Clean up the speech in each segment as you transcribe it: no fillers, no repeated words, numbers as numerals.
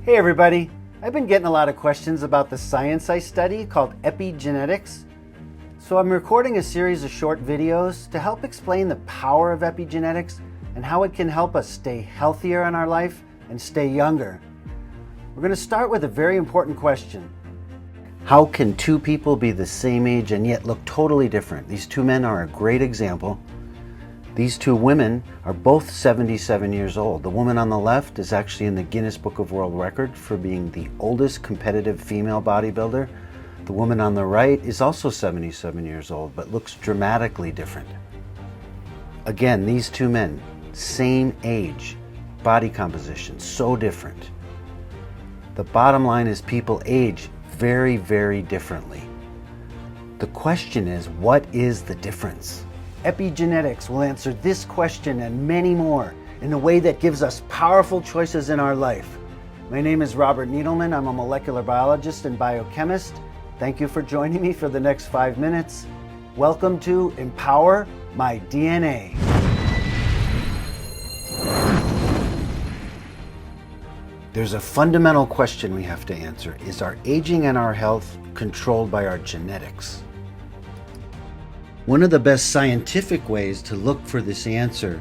Hey everybody, I've been getting a lot of questions about the science I study called epigenetics. So I'm recording a series of short videos to help explain the power of epigenetics and how it can help us stay healthier in our life and stay younger. We're going to start with a very important question. How can two people be the same age and yet look totally different? These two men are a great example. These two women are both 77 years old. The woman on the left is actually in the Guinness Book of World Records for being the oldest competitive female bodybuilder. The woman on the right is also 77 years old, but looks dramatically different. Again, these two men, same age, body composition, so different. The bottom line is people age very, very differently. The question is, what is the difference? Epigenetics will answer this question and many more in a way that gives us powerful choices in our life. My name is Robert Needleman. I'm a molecular biologist and biochemist. Thank you for joining me for the next 5 minutes. Welcome to Empower My DNA. There's a fundamental question we have to answer. Is our aging and our health controlled by our genetics? One of the best scientific ways to look for this answer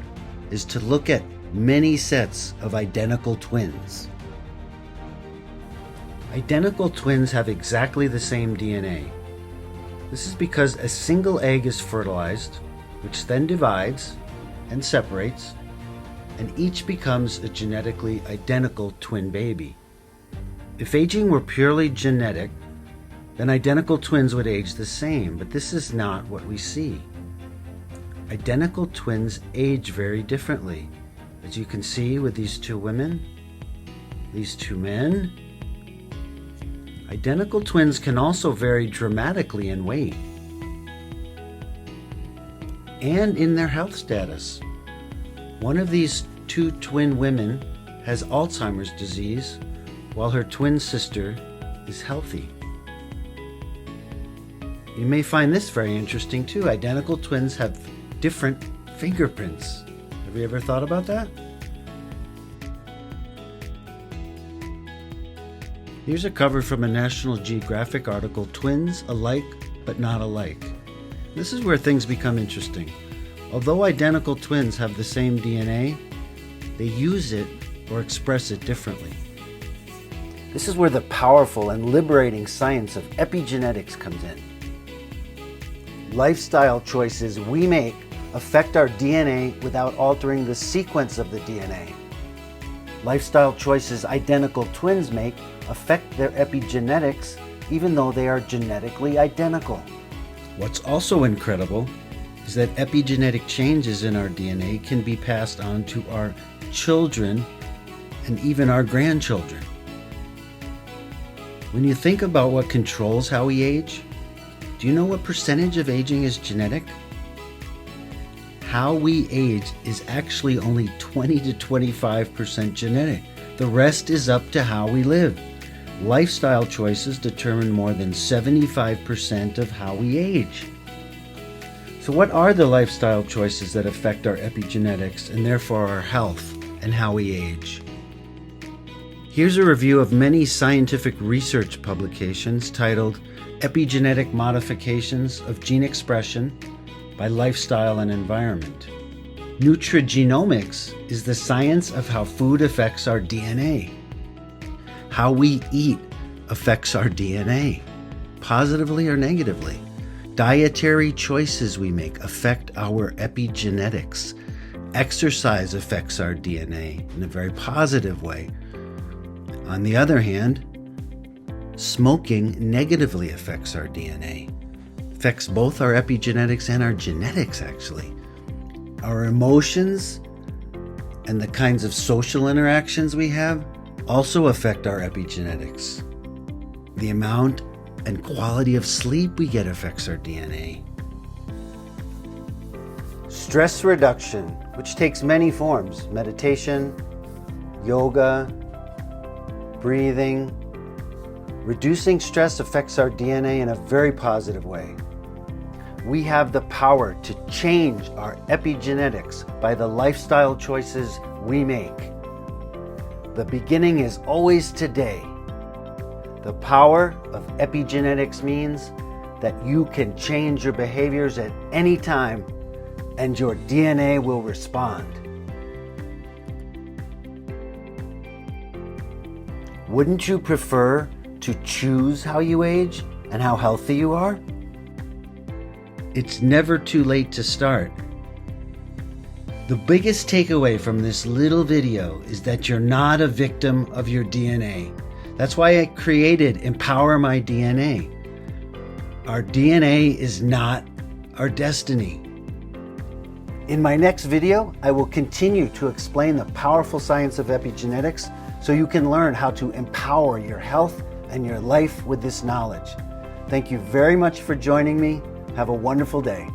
is to look at many sets of identical twins. Identical twins have exactly the same DNA. This is because a single egg is fertilized, which then divides and separates, and each becomes a genetically identical twin baby. If aging were purely genetic, then identical twins would age the same, but this is not what we see. Identical twins age very differently. As you can see with these two women, these two men. Identical twins can also vary dramatically in weight and in their health status. One of these two twin women has Alzheimer's disease, while her twin sister is healthy. You may find this very interesting too. Identical twins have different fingerprints. Have you ever thought about that? Here's a cover from a National Geographic article, Twins Alike But Not Alike. This is where things become interesting. Although identical twins have the same DNA, they use it or express it differently. This is where the powerful and liberating science of epigenetics comes in. Lifestyle choices we make affect our DNA without altering the sequence of the DNA. Lifestyle choices identical twins make affect their epigenetics even though they are genetically identical. What's also incredible is that epigenetic changes in our DNA can be passed on to our children and even our grandchildren. When you think about what controls how we age, do you know what percentage of aging is genetic? How we age is actually only 20 to 25% genetic. The rest is up to how we live. Lifestyle choices determine more than 75% of how we age. So what are the lifestyle choices that affect our epigenetics and therefore our health and how we age? Here's a review of many scientific research publications titled Epigenetic Modifications of Gene Expression by Lifestyle and Environment. Nutrigenomics is the science of how food affects our DNA. How we eat affects our DNA, positively or negatively. Dietary choices we make affect our epigenetics. Exercise affects our DNA in a very positive way. On the other hand, smoking negatively affects our DNA. Affects both our epigenetics and our genetics, actually. Our emotions and the kinds of social interactions we have also affect our epigenetics. The amount and quality of sleep we get affects our DNA. Stress reduction, which takes many forms: meditation, yoga, breathing. Reducing stress affects our DNA in a very positive way. We have the power to change our epigenetics by the lifestyle choices we make. The beginning is always today. The power of epigenetics means that you can change your behaviors at any time and your DNA will respond. Wouldn't you prefer to choose how you age and how healthy you are? It's never too late to start. The biggest takeaway from this little video is that you're not a victim of your DNA. That's why I created Empower My DNA. Our DNA is not our destiny. In my next video, I will continue to explain the powerful science of epigenetics so you can learn how to empower your health and your life with this knowledge. Thank you very much for joining me. Have a wonderful day.